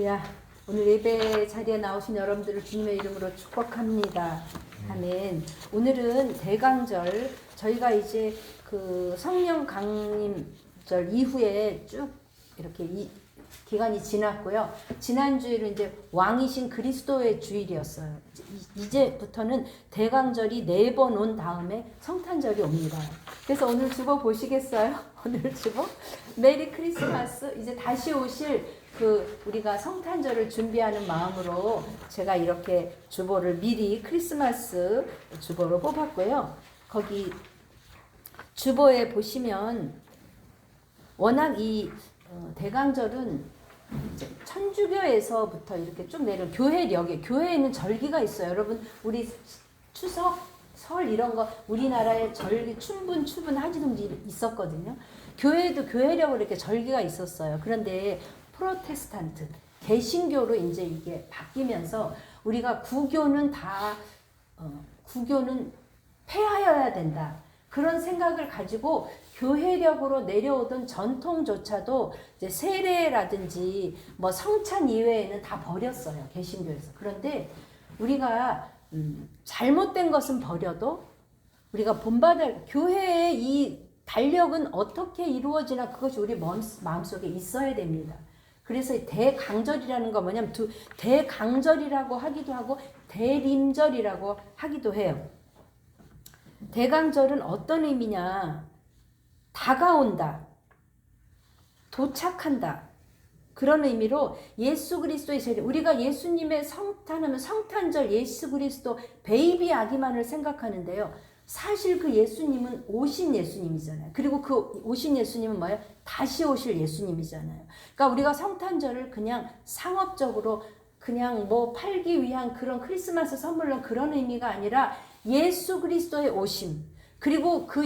할렐루야. 오늘 예배 자리에 나오신 여러분들을 주님의 이름으로 축복합니다. 아멘. 오늘은 대강절, 저희가 이제 그 성령 강림절 이후에 쭉 이렇게 기간이 지났고요. 지난 주일은 이제 왕이신 그리스도의 주일이었어요. 이제부터는 대강절이 4번 온 다음에 성탄절이 옵니다. 그래서 오늘 주보 보시겠어요? 오늘 주보? 메리 크리스마스. 이제 다시 오실 우리가 성탄절을 준비하는 마음으로 제가 이렇게 주보를 미리 크리스마스 주보로 뽑았고요. 거기 주보에 보시면 워낙 이 대강절은 천주교에서부터 이렇게 쭉 내려 교회력에, 교회에는 절기가 있어요. 여러분, 우리 추석, 설 이런 거 우리나라에 절기 추분 하지동지 있었거든요. 교회도 교회력으로 이렇게 절기가 있었어요. 그런데 프로테스탄트, 개신교로 이제 이게 바뀌면서 우리가 구교는 구교는 폐하여야 된다. 그런 생각을 가지고 교회력으로 내려오던 전통조차도 이제 세례라든지 뭐 성찬 이외에는 다 버렸어요. 개신교에서. 그런데 우리가 잘못된 것은 버려도 우리가 본받을 교회의 이 달력은 어떻게 이루어지나 그것이 우리 마음속에 있어야 됩니다. 그래서 대강절이라는 거 뭐냐면 대강절이라고 하기도 하고 대림절이라고 하기도 해요. 대강절은 어떤 의미냐? 다가온다, 도착한다. 그런 의미로 예수 그리스도의 세례, 우리가 예수님의 성탄하면 성탄절 예수 그리스도 베이비 아기만을 생각하는데요. 사실 그 예수님은 오신 예수님이잖아요. 그리고 그 오신 예수님은 뭐예요? 다시 오실 예수님이잖아요. 그러니까 우리가 성탄절을 그냥 상업적으로 그냥 뭐 팔기 위한 그런 크리스마스 선물로 그런 의미가 아니라 예수 그리스도의 오심, 그리고 그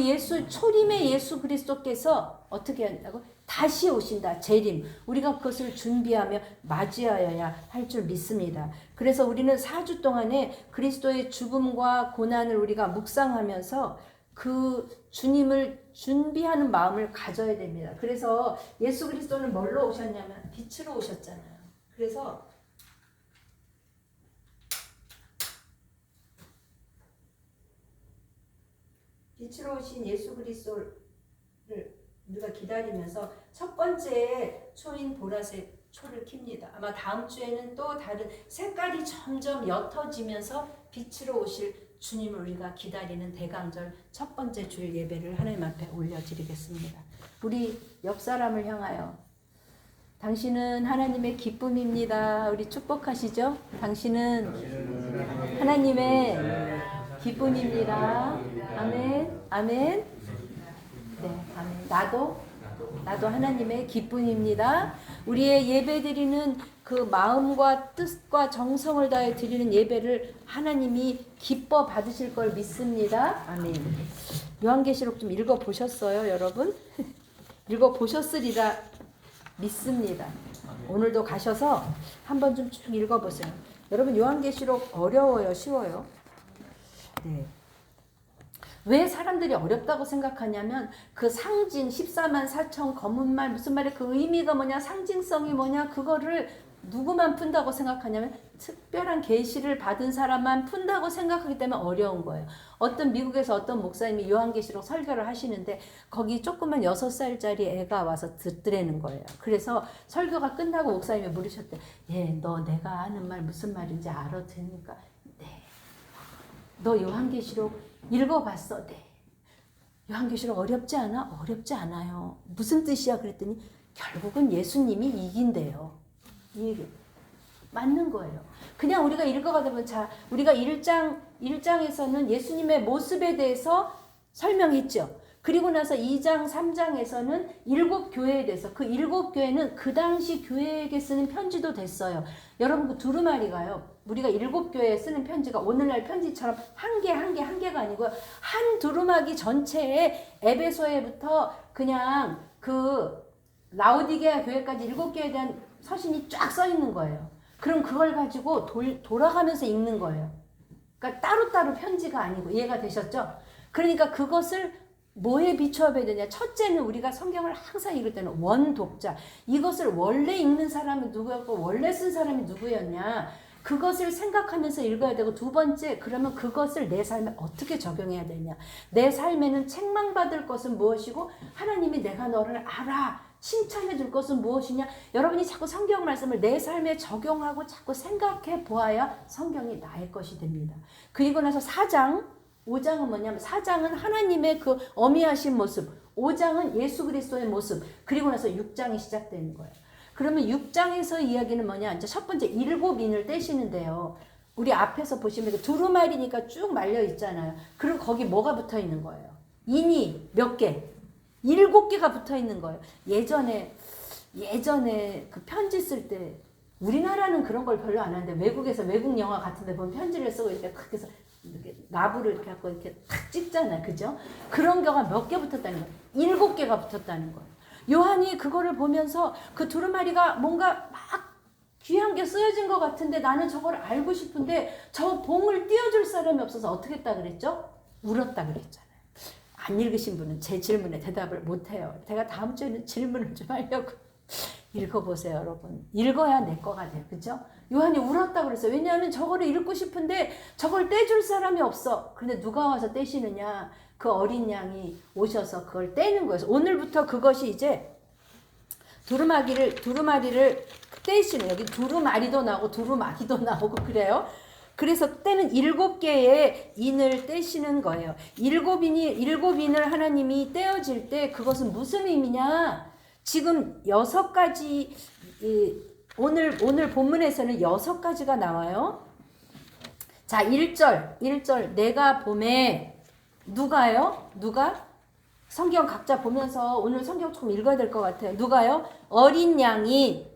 초림의 예수 그리스도께서 어떻게 한다고? 다시 오신다. 재림. 우리가 그것을 준비하며 맞이하여야 할 줄 믿습니다. 그래서 우리는 4주 동안에 그리스도의 죽음과 고난을 우리가 묵상하면서 그 주님을 준비하는 마음을 가져야 됩니다. 그래서 예수 그리스도는 뭘로 오셨냐면 빛으로 오셨잖아요. 그래서 빛으로 오신 예수 그리스도를 우리가 기다리면서 첫 번째 초인 보라색 초를 킵니다. 아마 다음 주에는 또 다른 색깔이 점점 옅어지면서 빛으로 오실 주님을 우리가 기다리는 대강절 첫 번째 주일 예배를 하나님 앞에 올려드리겠습니다. 우리 옆 사람을 향하여 당신은 하나님의 기쁨입니다. 우리 축복하시죠? 당신은 하나님의 기쁨입니다. 아멘. 아멘. 네, 아멘. 나도 하나님의 기쁨입니다. 우리의 예배 드리는 그 마음과 뜻과 정성을 다해 드리는 예배를 하나님이 기뻐 받으실 걸 믿습니다. 아멘. 요한계시록 좀 읽어 보셨어요, 여러분? 읽어 보셨으리라 믿습니다. 오늘도 가셔서 한번 좀 쭉 읽어 보세요. 여러분, 요한계시록 어려워요, 쉬워요? 네. 왜 사람들이 어렵다고 생각하냐면 그 상징 14만 4천 검은 말 무슨 말에 그 의미가 뭐냐, 상징성이 뭐냐, 그거를 누구만 푼다고 생각하냐면 특별한 계시를 받은 사람만 푼다고 생각하기 때문에 어려운 거예요. 어떤 미국에서 어떤 목사님이 요한계시록 설교를 하시는데 거기 조그만 6살짜리 애가 와서 듣더라는 거예요. 그래서 설교가 끝나고 목사님이 물으셨대. 너 내가 하는 말 무슨 말인지 알아듣니까? 네. 너 요한계시록 읽어봤어? 네. 요한계시록 어렵지 않아? 어렵지 않아요. 무슨 뜻이야? 그랬더니 결국은 예수님이 이긴대요. 맞는 거예요. 그냥 우리가 읽어가다 보면 우리가 1장에서는 예수님의 모습에 대해서 설명했죠. 그리고 나서 2장, 3장에서는 7교회에 대해서 그 7교회는 그 당시 교회에게 쓰는 편지도 됐어요. 여러분 그 두루마리가요. 우리가 7교회에 쓰는 편지가 오늘날 편지처럼 한 개가 아니고요. 한 두루마기 전체에 에베소에부터 그냥 그 라오디게아 교회까지 7교회에 대한 서신이 쫙 써 있는 거예요. 그럼 그걸 가지고 돌아가면서 읽는 거예요. 그러니까 따로따로 편지가 아니고 이해가 되셨죠? 그러니까 그것을 뭐에 비추어 봐야 되냐? 첫째는 우리가 성경을 항상 읽을 때는 원독자. 이것을 원래 읽는 사람이 누구였고 원래 쓴 사람이 누구였냐? 그것을 생각하면서 읽어야 되고, 두 번째, 그러면 그것을 내 삶에 어떻게 적용해야 되냐? 내 삶에는 책망받을 것은 무엇이고 하나님이 내가 너를 알아 칭찬해 줄 것은 무엇이냐? 여러분이 자꾸 성경 말씀을 내 삶에 적용하고 자꾸 생각해 보아야 성경이 나의 것이 됩니다. 그리고 나서 4장, 5장은 뭐냐면 4장은 하나님의 그 어미하신 모습, 5장은 예수 그리스도의 모습, 그리고 나서 6장이 시작되는 거예요. 그러면 6장에서 이야기는 뭐냐? 이제 첫 번째 7인을 떼시는데요. 우리 앞에서 보시면 두루마리니까 쭉 말려 있잖아요. 그리고 거기 뭐가 붙어 있는 거예요? 인이 몇 개? 7개가 붙어 있는 거예요. 예전에 그 편지 쓸 때, 우리나라는 그런 걸 별로 안 하는데 외국에서 외국 영화 같은 데 보면 편지를 쓰고 이렇게 탁 해서 이렇게 나부를 이렇게 갖고 이렇게 탁 찍잖아요. 그죠? 그런 거가 몇 개 붙었다는 거예요. 7개가 붙었다는 거예요. 요한이 그거를 보면서 그 두루마리가 뭔가 막 귀한 게 쓰여진 것 같은데 나는 저걸 알고 싶은데 저 봉을 띄워줄 사람이 없어서 어떻게 했다 그랬죠? 울었다 그랬잖아요. 안 읽으신 분은 제 질문에 대답을 못해요. 제가 다음 주에는 질문을 좀 하려고. 읽어보세요, 여러분. 읽어야 내 거가 돼요. 그죠? 요한이 울었다고 그랬어요. 왜냐하면 저거를 읽고 싶은데 저걸 떼줄 사람이 없어. 그런데 누가 와서 떼시느냐? 그 어린 양이 오셔서 그걸 떼는 거예요. 오늘부터 그것이 이제 두루마리를 떼시는, 여기 두루마리도 나오고 두루마기도 나오고 그래요. 그래서 때는 7개의 인을 떼시는 거예요. 7인을 하나님이 떼어질 때 그것은 무슨 의미냐? 지금 6가지, 오늘 본문에서는 6가지가 나와요. 자, 1절 내가 봄에 누가요? 누가? 성경 각자 보면서 오늘 성경 조금 읽어야 될 것 같아요. 누가요? 어린 양이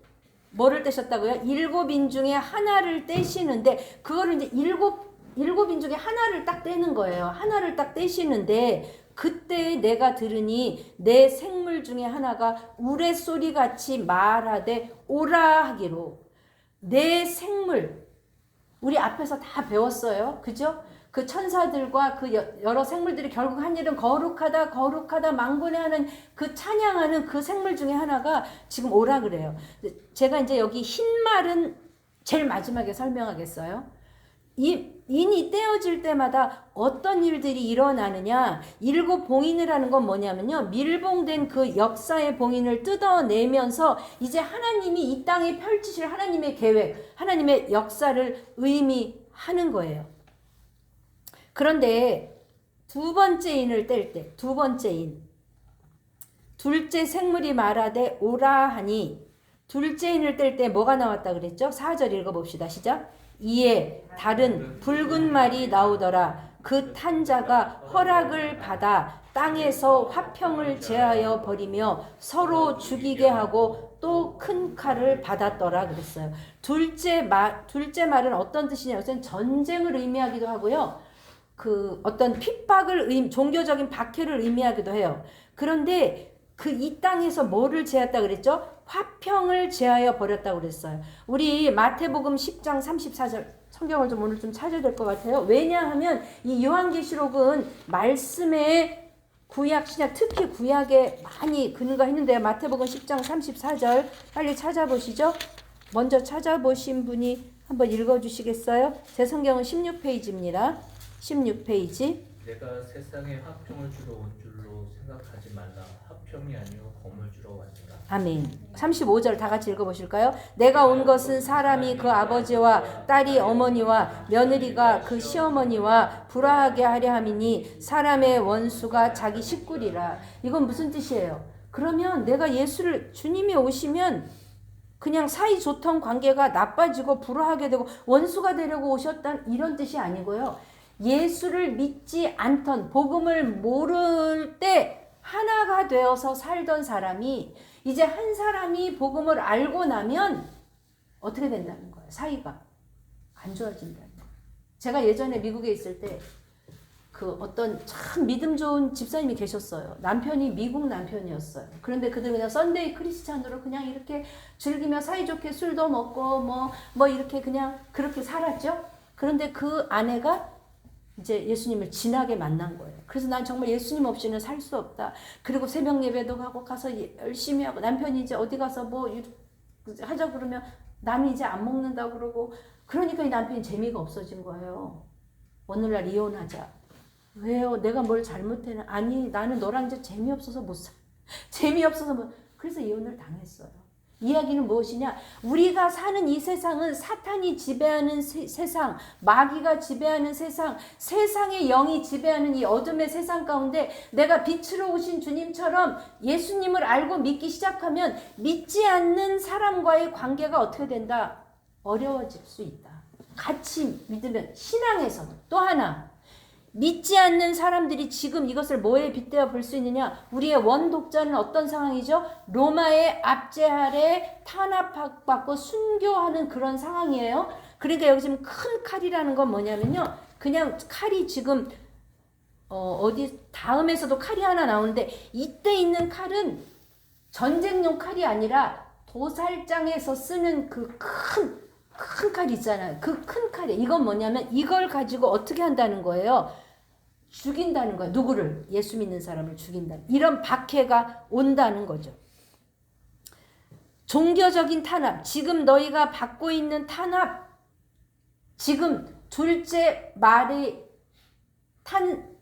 뭐를 떼셨다고요? 7인 중에 하나를 떼시는데, 그거를 이제 7인 중에 하나를 딱 떼는 거예요. 하나를 딱 떼시는데, 그때 내가 들으니 내 생물 중에 하나가 우레소리같이 말하되 오라 하기로. 내 생물, 우리 앞에서 다 배웠어요. 그죠? 그 천사들과 그 여러 생물들이 결국 한 일은 거룩하다 망군해하는 그 찬양하는 그 생물 중에 하나가 지금 오라 그래요. 제가 이제 여기 흰 말은 제일 마지막에 설명하겠어요. 인이 떼어질 때마다 어떤 일들이 일어나느냐? 7봉인을 하는 건 뭐냐면요, 밀봉된 그 역사의 봉인을 뜯어내면서 이제 하나님이 이 땅에 펼치실 하나님의 계획, 하나님의 역사를 의미하는 거예요. 그런데 두 번째 인을 뗄 때, 두 번째 인, 둘째 생물이 말하되 오라 하니, 둘째 인을 뗄 때 뭐가 나왔다 그랬죠? 4절 읽어봅시다. 시작. 이에 다른 붉은 말이 나오더라. 그 탄 자가 허락을 받아 땅에서 화평을 제하여 버리며 서로 죽이게 하고 또 큰 칼을 받았더라 그랬어요. 둘째 말은 어떤 뜻이냐? 우선 전쟁을 의미하기도 하고요. 그 어떤 핍박을 종교적인 박해를 의미하기도 해요. 그런데 그 이 땅에서 뭐를 제했다 그랬죠? 화평을 제하여 버렸다고 그랬어요. 우리 마태복음 10장 34절 성경을 좀 오늘 좀 찾아야 될 것 같아요. 왜냐하면 이 요한계시록은 말씀에 구약, 신약, 특히 구약에 많이 근거했는데요. 마태복음 10장 34절 빨리 찾아보시죠. 먼저 찾아보신 분이 한번 읽어주시겠어요? 제 성경은 16페이지입니다. 16페이지. 내가 세상에 화평을 주러 온 줄로 생각하지 말라. 화평이 아니요 검을 주러 왔노라. 아멘. 35절 다 같이 읽어보실까요? 내가 온 것은 사람이 그 아버지와 딸이 어머니와 며느리가 그 시어머니와 불화하게 하려 함이니 사람의 원수가 자기 식구리라. 이건 무슨 뜻이에요? 그러면 내가 주님이 오시면 그냥 사이 좋던 관계가 나빠지고 불화하게 되고 원수가 되려고 오셨다는 이런 뜻이 아니고요. 예수를 믿지 않던, 복음을 모를 때 하나가 되어서 살던 사람이 이제 한 사람이 복음을 알고 나면 어떻게 된다는 거예요? 사이가 안 좋아진다는 거예요. 제가 예전에 미국에 있을 때 그 어떤 참 믿음 좋은 집사님이 계셨어요. 남편이 미국 남편이었어요. 그런데 그들 그냥 썬데이 크리스찬으로 그냥 이렇게 즐기며 사이좋게 술도 먹고 뭐 이렇게 그냥 그렇게 살았죠. 그런데 그 아내가 이제 예수님을 진하게 만난 거예요. 그래서 난 정말 예수님 없이는 살 수 없다. 그리고 새벽 예배도 가고 가서 열심히 하고 남편이 이제 어디 가서 뭐 하자 그러면 나는 이제 안 먹는다고 그러고 그러니까 이 남편이 재미가 없어진 거예요. 오늘날 이혼하자. 왜요? 내가 뭘 잘못했나? 아니 나는 너랑 이제 재미없어서 못 살. 재미없어서 못. 그래서 이혼을 당했어요. 이야기는 무엇이냐? 우리가 사는 이 세상은 사탄이 지배하는 세상, 마귀가 지배하는 세상, 세상의 영이 지배하는 이 어둠의 세상 가운데 내가 빛으로 오신 주님처럼 예수님을 알고 믿기 시작하면 믿지 않는 사람과의 관계가 어떻게 된다? 어려워질 수 있다. 같이 믿으면 신앙에서도. 또 하나, 믿지 않는 사람들이 지금 이것을 뭐에 빗대어 볼 수 있느냐? 우리의 원독자는 어떤 상황이죠? 로마의 압제 아래 탄압받고 순교하는 그런 상황이에요. 그러니까 여기 지금 큰 칼이라는 건 뭐냐면요. 그냥 칼이 지금 어디 다음에서도 칼이 하나 나오는데 이때 있는 칼은 전쟁용 칼이 아니라 도살장에서 쓰는 그 큰 칼 있잖아요. 그 큰 칼이 이건 뭐냐면 이걸 가지고 어떻게 한다는 거예요? 죽인다는 거예요. 누구를? 예수 믿는 사람을 죽인다. 이런 박해가 온다는 거죠. 종교적인 탄압, 지금 너희가 받고 있는 탄압, 지금 둘째 말이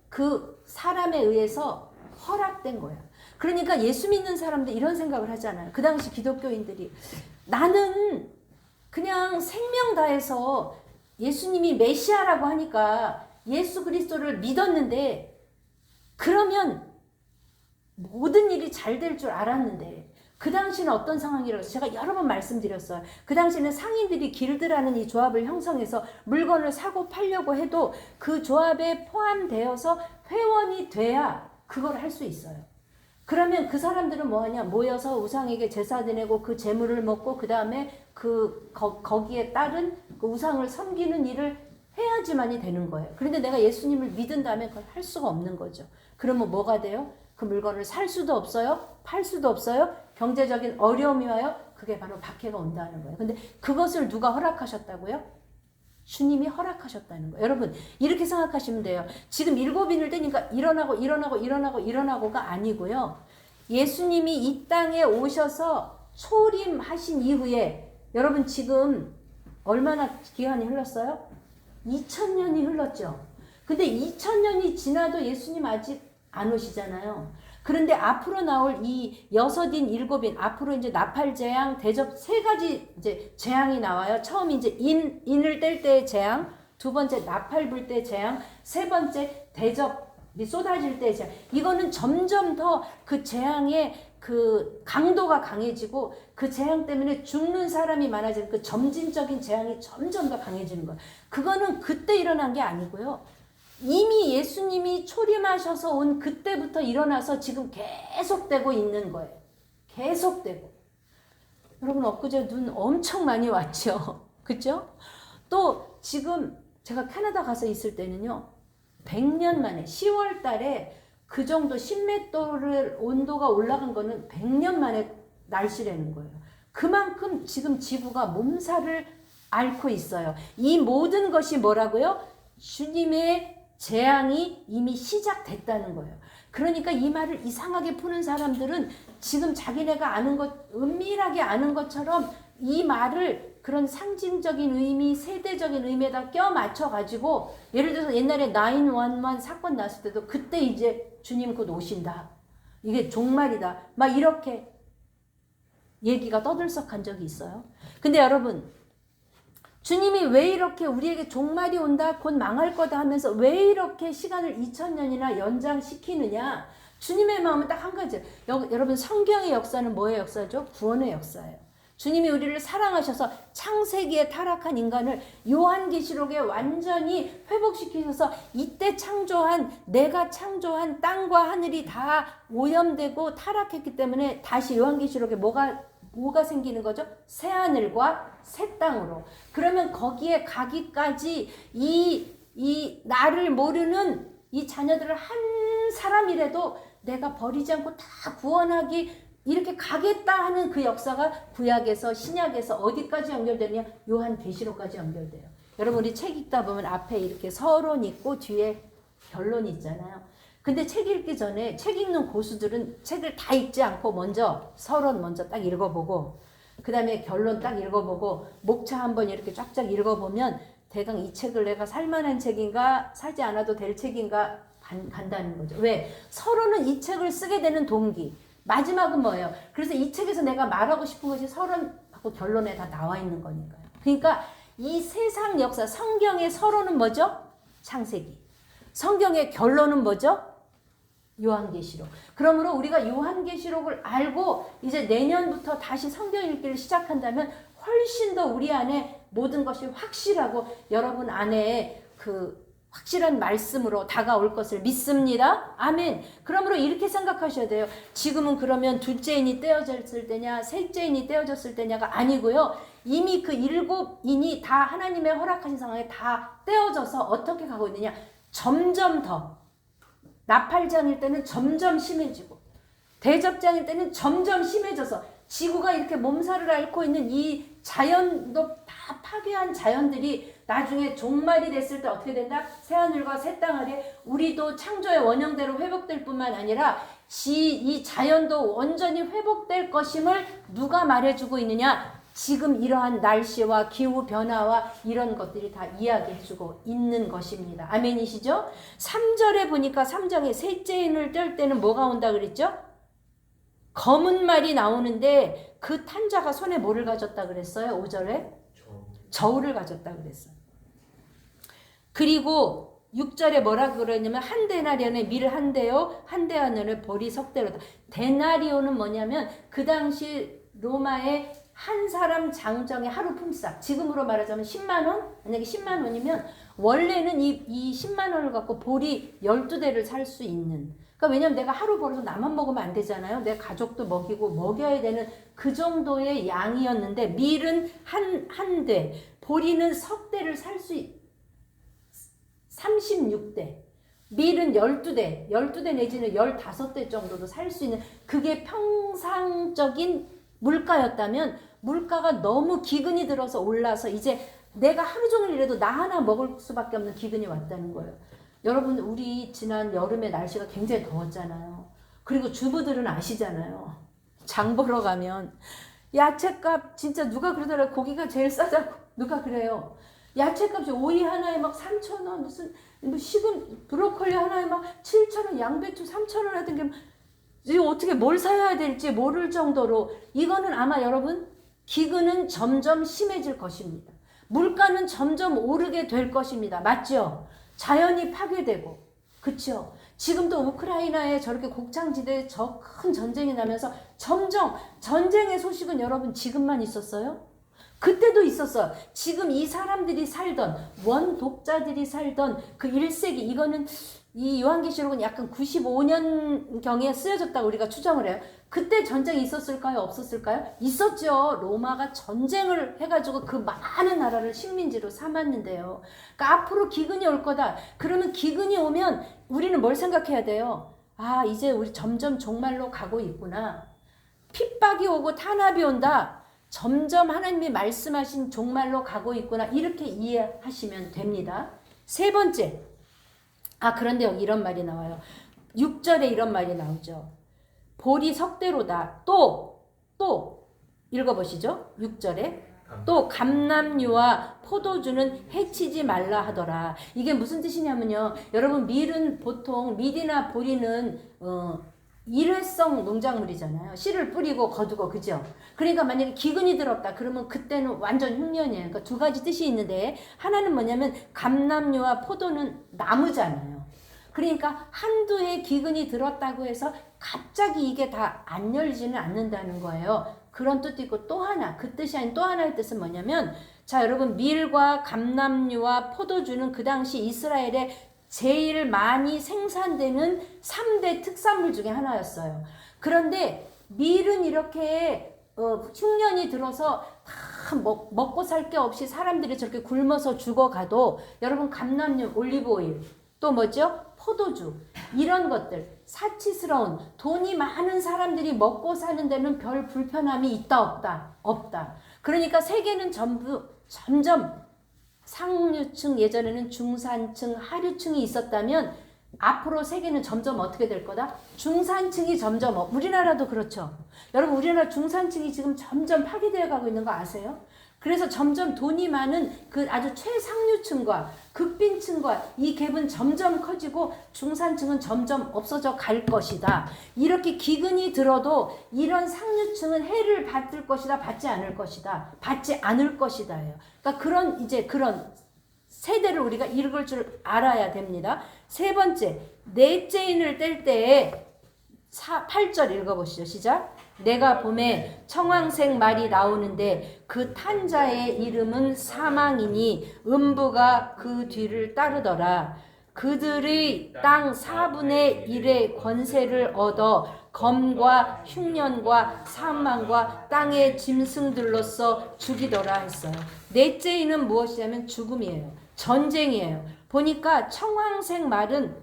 그 사람에 의해서 허락된 거야. 그러니까 예수 믿는 사람들 이런 생각을 하잖아요. 그 당시 기독교인들이 나는 그냥 생명 다해서 예수님이 메시아라고 하니까 예수 그리스도를 믿었는데 그러면 모든 일이 잘 될 줄 알았는데 그 당시는 어떤 상황이라고 제가 여러 번 말씀드렸어요. 그 당시는 상인들이 길드라는 이 조합을 형성해서 물건을 사고 팔려고 해도 그 조합에 포함되어서 회원이 돼야 그걸 할 수 있어요. 그러면 그 사람들은 뭐하냐? 모여서 우상에게 제사 드리고 그 재물을 먹고 그 다음에 거기에 따른 그 우상을 섬기는 일을 해야지만이 되는 거예요. 그런데 내가 예수님을 믿은 다음에 그걸 할 수가 없는 거죠. 그러면 뭐가 돼요? 그 물건을 살 수도 없어요. 팔 수도 없어요. 경제적인 어려움이 와요. 그게 바로 박해가 온다는 거예요. 근데 그것을 누가 허락하셨다고요? 주님이 허락하셨다는 거예요. 여러분 이렇게 생각하시면 돼요. 지금 일곱인을 떼니까 일어나고가 아니고요. 예수님이 이 땅에 오셔서 초림하신 이후에 여러분 지금 얼마나 기간이 흘렀어요? 2000년이 흘렀죠. 근데 2000년이 지나도 예수님 아직 안 오시잖아요. 그런데 앞으로 나올 이 여섯인 일곱인 앞으로 이제 나팔 재앙 대접 세 가지 이제 재앙이 나와요. 처음 이제 인을 뗄 때의 재앙, 두 번째 나팔 불 때 재앙, 세 번째 대접이 쏟아질 때의 재앙. 이거는 점점 더 그 재앙의 그 강도가 강해지고 그 재앙 때문에 죽는 사람이 많아지는 그 점진적인 재앙이 점점 더 강해지는 거예요. 그거는 그때 일어난 게 아니고요. 이미 예수님이 초림하셔서 온 그때부터 일어나서 지금 계속되고 있는 거예요. 계속되고. 여러분 엊그제 눈 엄청 많이 왔죠. 그죠? 또 지금 제가 캐나다 가서 있을 때는요. 100년 만에 10월 달에 그 정도 10m를 온도가 올라간 거는 100년 만에 날씨라는 거예요. 그만큼 지금 지구가 몸살을 앓고 있어요. 이 모든 것이 뭐라고요? 주님의 재앙이 이미 시작됐다는 거예요. 그러니까 이 말을 이상하게 푸는 사람들은 지금 자기네가 아는 것, 은밀하게 아는 것처럼 이 말을 그런 상징적인 의미, 세대적인 의미에다 껴 맞춰가지고 예를 들어서 옛날에 911 사건 났을 때도 그때 이제 주님 곧 오신다. 이게 종말이다. 막 이렇게 얘기가 떠들썩한 적이 있어요. 근데 여러분 주님이 왜 이렇게 우리에게 종말이 온다, 곧 망할 거다 하면서 왜 이렇게 시간을 2000년이나 연장시키느냐? 주님의 마음은 딱 한 가지. 여러분 성경의 역사는 뭐의 역사죠? 구원의 역사예요. 주님이 우리를 사랑하셔서 창세기에 타락한 인간을 요한계시록에 완전히 회복시키셔서 이때 내가 창조한 땅과 하늘이 다 오염되고 타락했기 때문에 다시 요한계시록에 뭐가 생기는 거죠? 새 하늘과 새 땅으로. 그러면 거기에 가기까지 이 나를 모르는 이 자녀들을 한 사람이라도 내가 버리지 않고 다 구원하기 이렇게 가겠다 하는 그 역사가 구약에서 신약에서 어디까지 연결되느냐? 요한계시록까지 연결돼요. 여러분 우리 책 읽다 보면 앞에 이렇게 서론 있고 뒤에 결론이 있잖아요. 근데 책 읽기 전에 책 읽는 고수들은 책을 다 읽지 않고 먼저 서론 먼저 딱 읽어보고 그 다음에 결론 딱 읽어보고 목차 한번 이렇게 쫙쫙 읽어보면 대강 이 책을 내가 살만한 책인가 사지 않아도 될 책인가 간다는 거죠. 왜? 서론은 이 책을 쓰게 되는 동기. 마지막은 뭐예요? 그래서 이 책에서 내가 말하고 싶은 것이 서론하고 결론에 다 나와 있는 거니까요. 그러니까 이 세상 역사, 성경의 서론은 뭐죠? 창세기. 성경의 결론은 뭐죠? 요한계시록. 그러므로 우리가 요한계시록을 알고 이제 내년부터 다시 성경 읽기를 시작한다면 훨씬 더 우리 안에 모든 것이 확실하고 여러분 안에 그 확실한 말씀으로 다가올 것을 믿습니다. 아멘. 그러므로 이렇게 생각하셔야 돼요. 지금은 그러면 둘째인이 떼어졌을 때냐 셋째인이 떼어졌을 때냐가 아니고요. 이미 그 7인이 다 하나님의 허락하신 상황에 다 떼어져서 어떻게 가고 있느냐. 점점 더 나팔장일 때는 점점 심해지고 대접장일 때는 점점 심해져서 지구가 이렇게 몸살을 앓고 있는 이 자연도 다 파괴한 자연들이 나중에 종말이 됐을 때 어떻게 된다? 새하늘과 새 땅 아래 우리도 창조의 원형대로 회복될 뿐만 아니라 이 자연도 온전히 회복될 것임을 누가 말해주고 있느냐? 지금 이러한 날씨와 기후 변화와 이런 것들이 다 이야기해주고 있는 것입니다. 아멘이시죠? 3절에 보니까 3장에 셋째인을 뗄 때는 뭐가 온다 그랬죠? 검은 말이 나오는데 그 탄자가 손에 뭐를 가졌다 그랬어요? 5절에? 저울을 가졌다 그랬어요. 그리고 6절에 뭐라 그러냐면 한 데나리온에 밀 한 대요 한 데나리온에 보리 석대로다. 데나리온은 뭐냐면 그 당시 로마의 한 사람 장정의 하루 품삯. 지금으로 말하자면 10만 원? 만약에 10만 원이면 원래는 이 10만 원을 갖고 보리 12대를 살 수 있는. 그러니까 왜냐면 내가 하루 벌어서 나만 먹으면 안 되잖아요. 내 가족도 먹이고 먹여야 되는 그 정도의 양이었는데 밀은 한 대, 보리는 석 대를 살 수 36대. 밀은 12대, 12대 내지는 15대 정도도 살 수 있는 그게 평상적인 물가였다면 물가가 너무 기근이 들어서 올라서 이제 내가 하루 종일 일해도 나 하나 먹을 수밖에 없는 기근이 왔다는 거예요. 여러분 우리 지난 여름에 날씨가 굉장히 더웠잖아요. 그리고 주부들은 아시잖아요. 장 보러 가면 야채값 진짜 누가 그러더라. 고기가 제일 싸다고 누가 그래요. 야채값이 오이 하나에 막 3,000원 무슨 뭐 식은 브로콜리 하나에 막 7,000원 양배추 3,000원 하던 게 이거 어떻게 뭘 사야 될지 모를 정도로 이거는 아마 여러분 기근은 점점 심해질 것입니다. 물가는 점점 오르게 될 것입니다. 맞죠? 자연이 파괴되고 그렇죠? 지금도 우크라이나에 저렇게 곡창지대에 저 큰 전쟁이 나면서 점점 전쟁의 소식은 여러분 지금만 있었어요? 그때도 있었어요. 지금 이 사람들이 살던 원독자들이 살던 그 1세기 이거는 이 요한계시록은 약간 95년경에 쓰여졌다고 우리가 추정을 해요. 그때 전쟁이 있었을까요? 없었을까요? 있었죠. 로마가 전쟁을 해가지고 그 많은 나라를 식민지로 삼았는데요. 그러니까 앞으로 기근이 올 거다. 그러면 기근이 오면 우리는 뭘 생각해야 돼요? 아, 이제 우리 점점 종말로 가고 있구나. 핍박이 오고 탄압이 온다. 점점 하나님이 말씀하신 종말로 가고 있구나. 이렇게 이해하시면 됩니다. 세 번째. 그런데 여기 이런 말이 나와요. 6절에 이런 말이 나오죠. 보리 석대로다. 또 읽어보시죠. 6절에 또 감람류와 포도주는 해치지 말라 하더라. 이게 무슨 뜻이냐면요. 여러분 밀은 보통 밀이나 보리는 일회성 농작물이잖아요. 씨를 뿌리고 거두고 그죠? 그러니까 만약에 기근이 들었다 그러면 그때는 완전 흉년이에요. 그러니까 두 가지 뜻이 있는데 하나는 뭐냐면 감람류와 포도는 나무잖아요. 그러니까 한두 해 기근이 들었다고 해서 갑자기 이게 다 안 열지는 않는다는 거예요. 그런 뜻도 있고 또 하나 그 뜻이 아닌 또 하나의 뜻은 뭐냐면 자 여러분 밀과 감람류와 포도주는 그 당시 이스라엘의 제일 많이 생산되는 3대 특산물 중에 하나였어요. 그런데 밀은 이렇게 흉년이 들어서 다 먹고 살 게 없이 사람들이 저렇게 굶어서 죽어가도 여러분 감람류, 올리브오일 또 뭐죠? 포도주 이런 것들 사치스러운 돈이 많은 사람들이 먹고 사는 데는 별 불편함이 있다 없다? 없다. 그러니까 세계는 점점 상류층, 예전에는 중산층, 하류층이 있었다면 앞으로 세계는 점점 어떻게 될 거다? 중산층이 점점 우리나라도 그렇죠. 여러분 우리나라 중산층이 지금 점점 파괴되어 가고 있는 거 아세요? 그래서 점점 돈이 많은 그 아주 최상류층과 극빈층과 이 갭은 점점 커지고 중산층은 점점 없어져 갈 것이다. 이렇게 기근이 들어도 이런 상류층은 해를 받을 것이다, 받지 않을 것이다, 받지 않을 것이다예요. 그러니까 그런 세대를 우리가 읽을 줄 알아야 됩니다. 세 번째, 넷째 인을 뗄 때에 8절 읽어보시죠. 시작. 내가 봄에 청황색 말이 나오는데 그 탄자의 이름은 사망이니 음부가 그 뒤를 따르더라. 그들의 땅 4분의 1의 권세를 얻어 검과 흉년과 사망과 땅의 짐승들로서 죽이더라 했어요. 넷째 인은 무엇이냐면 죽음이에요. 전쟁이에요. 보니까 청황색 말은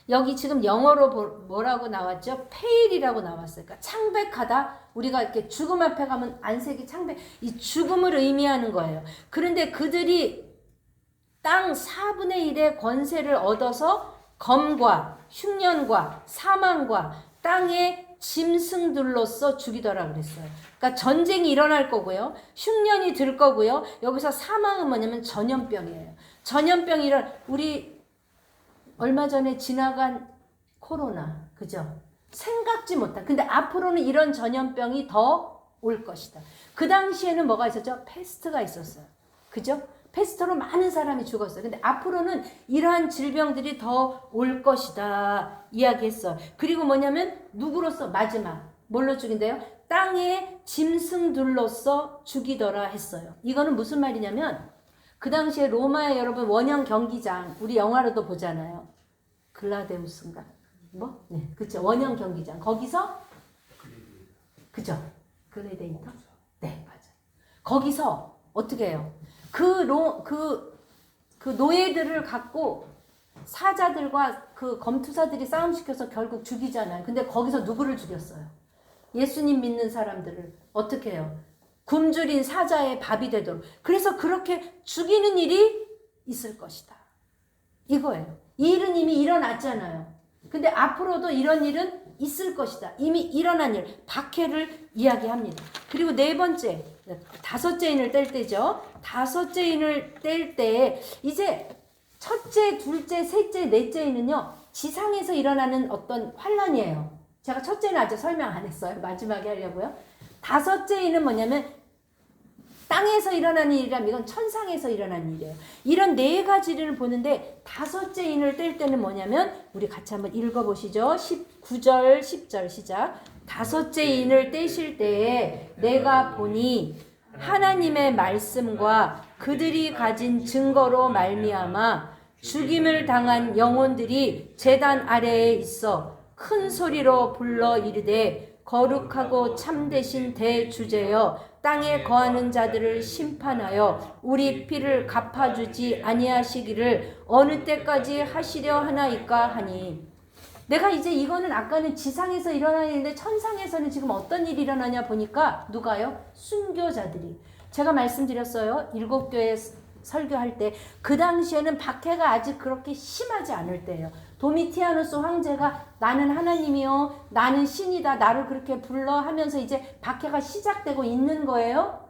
여기 지금 영어로 뭐라고 나왔죠? 페일이라고 나왔어요. 그러니까 창백하다. 우리가 이렇게 죽음 앞에 가면 안색이 창백, 이 죽음을 의미하는 거예요. 그런데 그들이 땅 4분의 1의 권세를 얻어서 검과 흉년과 사망과 땅의 짐승들로서 죽이더라 그랬어요. 그러니까 전쟁이 일어날 거고요. 흉년이 들 거고요. 여기서 사망은 뭐냐면 전염병이에요. 전염병이 우리 얼마 전에 지나간 코로나, 그죠? 생각지 못한. 근데 앞으로는 이런 전염병이 더 올 것이다. 그 당시에는 뭐가 있었죠? 패스트가 있었어요. 그죠? 패스트로 많은 사람이 죽었어요. 근데 앞으로는 이러한 질병들이 더 올 것이다. 이야기했어요. 그리고 뭐냐면 누구로서 마지막 뭘로 죽인대요? 땅의 짐승들로서 죽이더라 했어요. 이거는 무슨 말이냐면 그 당시에 로마의 여러분 원형 경기장 우리 영화로도 보잖아요. 글라데우스인가? 뭐? 네, 그렇죠. 원형 경기장. 거기서 그죠? 글래데이터? 네, 맞아요. 거기서 어떻게 해요? 그 노예들을 갖고 사자들과 그 검투사들이 싸움시켜서 결국 죽이잖아요. 근데 거기서 누구를 죽였어요? 예수님 믿는 사람들을 어떻게 해요? 굶주린 사자의 밥이 되도록. 그래서 그렇게 죽이는 일이 있을 것이다. 이거예요. 이 일은 이미 일어났잖아요. 근데 앞으로도 이런 일은 있을 것이다. 이미 일어난 일, 박해를 이야기합니다. 그리고 네 번째, 다섯째 인을 뗄 때죠. 다섯째 인을 뗄 때 이제 첫째, 둘째, 셋째, 넷째 인은요. 지상에서 일어나는 어떤 환란이에요. 제가 첫째는 아직 설명 안 했어요. 마지막에 하려고요. 다섯째 인은 뭐냐면 땅에서 일어나는 일이라면 이건 천상에서 일어나는 일이에요. 이런 네 가지를 보는데 다섯째 인을 뗄 때는 뭐냐면 우리 같이 한번 읽어보시죠. 9절 10절 시작. 다섯째 인을 떼실 때에 내가 보니 하나님의 말씀과 그들이 가진 증거로 말미암아 죽임을 당한 영혼들이 제단 아래에 있어 큰 소리로 불러 이르되 거룩하고 참되신 대주제여 땅에 거하는 자들을 심판하여 우리 피를 갚아주지 아니하시기를 어느 때까지 하시려 하나이까 하니. 내가 이제 이거는 아까는 지상에서 일어나는 일인데 천상에서는 지금 어떤 일이 일어나냐 보니까 누가요? 순교자들이. 제가 말씀드렸어요. 7교회 설교할 때 그 당시에는 박해가 아직 그렇게 심하지 않을 때예요. 도미티아누스 황제가 나는 하나님이요 나는 신이다 나를 그렇게 불러 하면서 이제 박해가 시작되고 있는 거예요.